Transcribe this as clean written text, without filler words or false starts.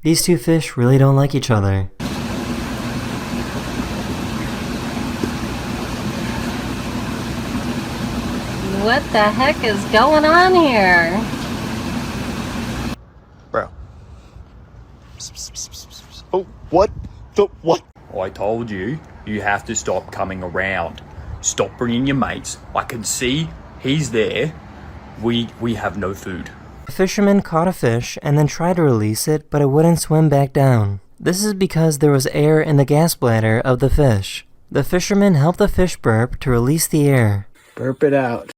These two fish really don't like each other. What the heck is going on here? Bro. Oh, what? What? I told you, you have to stop coming around. Stop bringing your mates. I can see he's there. We have no food. The fisherman caught a fish and then tried to release it, but it wouldn't swim back down. This is because there was air in the gas bladder of the fish. The fisherman helped the fish burp to release the air. Burp it out.